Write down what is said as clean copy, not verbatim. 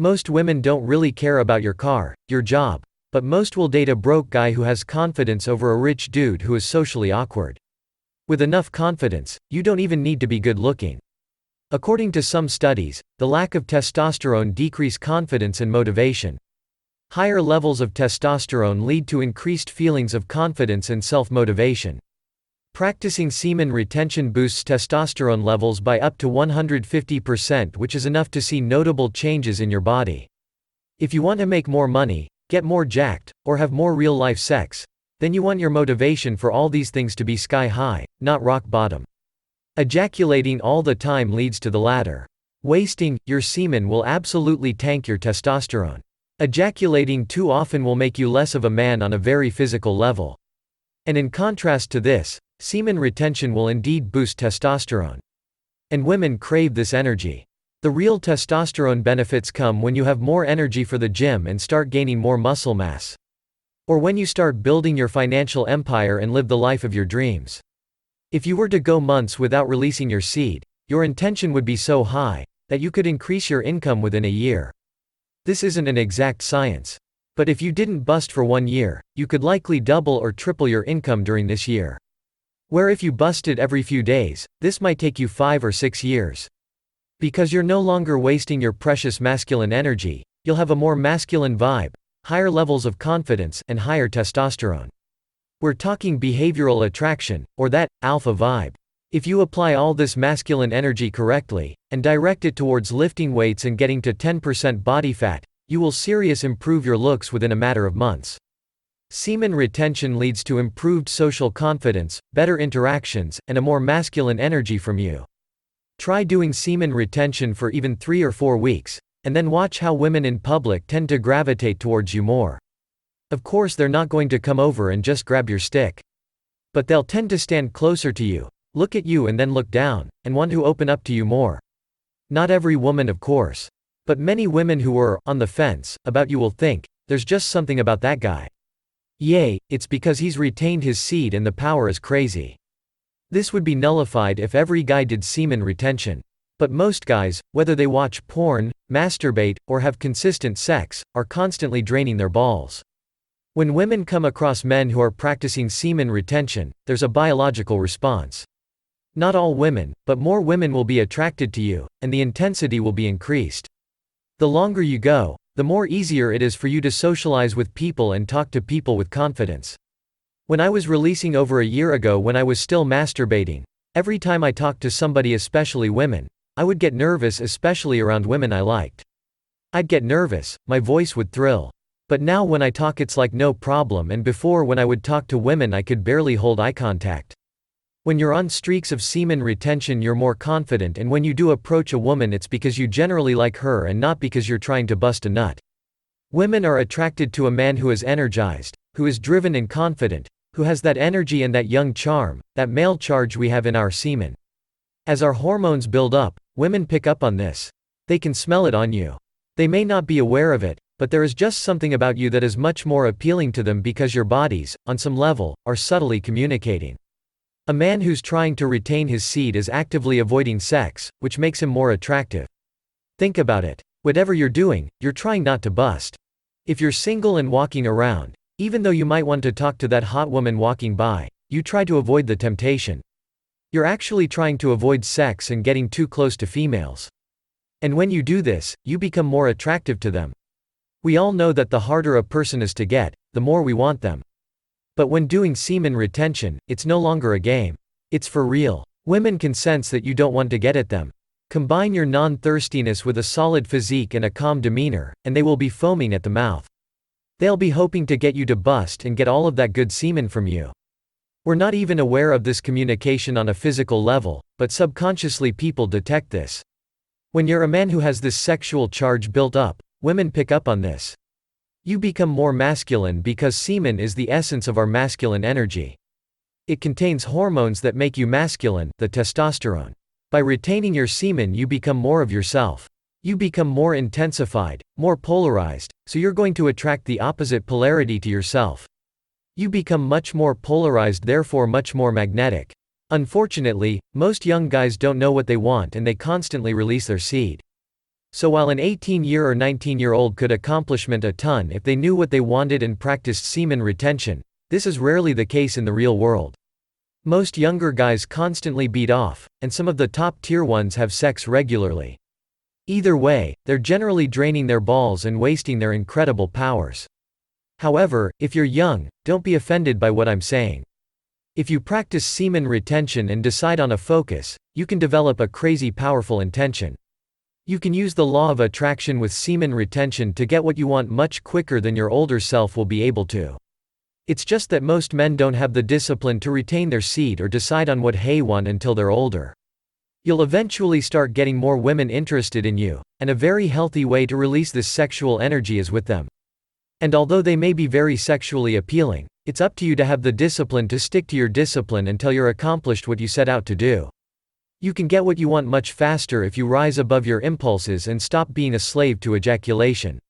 Most women don't really care about your car, your job, but most will date a broke guy who has confidence over a rich dude who is socially awkward. With enough confidence, you don't even need to be good looking. According to some studies, the lack of testosterone decrease confidence and motivation. Higher levels of testosterone lead to increased feelings of confidence and self-motivation. Practicing semen retention boosts testosterone levels by up to 150%, which is enough to see notable changes in your body. If you want to make more money, get more jacked, or have more real-life sex, then you want your motivation for all these things to be sky-high, not rock bottom. Ejaculating all the time leads to the latter. Wasting your semen will absolutely tank your testosterone. Ejaculating too often will make you less of a man on a very physical level. And in contrast to this, semen retention will indeed boost testosterone. And women crave this energy. The real testosterone benefits come when you have more energy for the gym and start gaining more muscle mass. Or when you start building your financial empire and live the life of your dreams. If you were to go months without releasing your seed, your intention would be so high that you could increase your income within a year. This isn't an exact science. But if you didn't bust for 1 year, you could likely double or triple your income during this year. Where if you busted every few days, this might take you 5 or 6 years. Because you're no longer wasting your precious masculine energy, you'll have a more masculine vibe, higher levels of confidence, and higher testosterone. We're talking behavioral attraction, or that alpha vibe. If you apply all this masculine energy correctly, and direct it towards lifting weights and getting to 10% body fat, you will seriously improve your looks within a matter of months. Semen retention leads to improved social confidence, better interactions, and a more masculine energy from you. Try doing semen retention for even 3 or 4 weeks, and then watch how women in public tend to gravitate towards you more. Of course, they're not going to come over and just grab your stick. But they'll tend to stand closer to you, look at you and then look down, and want to open up to you more. Not every woman, of course. But many women who were on the fence about you will think, there's just something about that guy. Yay, it's because he's retained his seed and the power is crazy. This would be nullified if every guy did semen retention. But most guys, whether they watch porn, masturbate, or have consistent sex, are constantly draining their balls. When women come across men who are practicing semen retention, there's a biological response. Not all women, but more women will be attracted to you, and the intensity will be increased. The longer you go, the more easier it is for you to socialize with people and talk to people with confidence. When I was releasing over a year ago when I was still masturbating, every time I talked to somebody, especially women, I would get nervous, especially around women I liked. I'd get nervous, my voice would thrill. But now when I talk it's like no problem, and before when I would talk to women I could barely hold eye contact. When you're on streaks of semen retention you're more confident, and when you do approach a woman it's because you generally like her and not because you're trying to bust a nut. Women are attracted to a man who is energized, who is driven and confident, who has that energy and that young charm, that male charge we have in our semen. As our hormones build up, women pick up on this. They can smell it on you. They may not be aware of it, but there is just something about you that is much more appealing to them because your bodies, on some level, are subtly communicating. A man who's trying to retain his seed is actively avoiding sex, which makes him more attractive. Think about it. Whatever you're doing, you're trying not to bust. If you're single and walking around, even though you might want to talk to that hot woman walking by, you try to avoid the temptation. You're actually trying to avoid sex and getting too close to females. And when you do this, you become more attractive to them. We all know that the harder a person is to get, the more we want them. But when doing semen retention, it's no longer a game. It's for real. Women can sense that you don't want to get at them. Combine your non-thirstiness with a solid physique and a calm demeanor, and they will be foaming at the mouth. They'll be hoping to get you to bust and get all of that good semen from you. We're not even aware of this communication on a physical level, but subconsciously people detect this. When you're a man who has this sexual charge built up, women pick up on this. You become more masculine because semen is the essence of our masculine energy. It contains hormones that make you masculine, the testosterone. By retaining your semen you become more of yourself. You become more intensified, more polarized, so you're going to attract the opposite polarity to yourself. You become much more polarized, therefore much more magnetic. Unfortunately, most young guys don't know what they want and they constantly release their seed. So while an 18-year or 19-year-old could accomplish a ton if they knew what they wanted and practiced semen retention, this is rarely the case in the real world. Most younger guys constantly beat off, and some of the top-tier ones have sex regularly. Either way, they're generally draining their balls and wasting their incredible powers. However, if you're young, don't be offended by what I'm saying. If you practice semen retention and decide on a focus, you can develop a crazy powerful intention. You can use the law of attraction with semen retention to get what you want much quicker than your older self will be able to. It's just that most men don't have the discipline to retain their seed or decide on what they want until they're older. You'll eventually start getting more women interested in you, and a very healthy way to release this sexual energy is with them. And although they may be very sexually appealing, it's up to you to have the discipline to stick to your discipline until you're accomplished what you set out to do. You can get what you want much faster if you rise above your impulses and stop being a slave to ejaculation.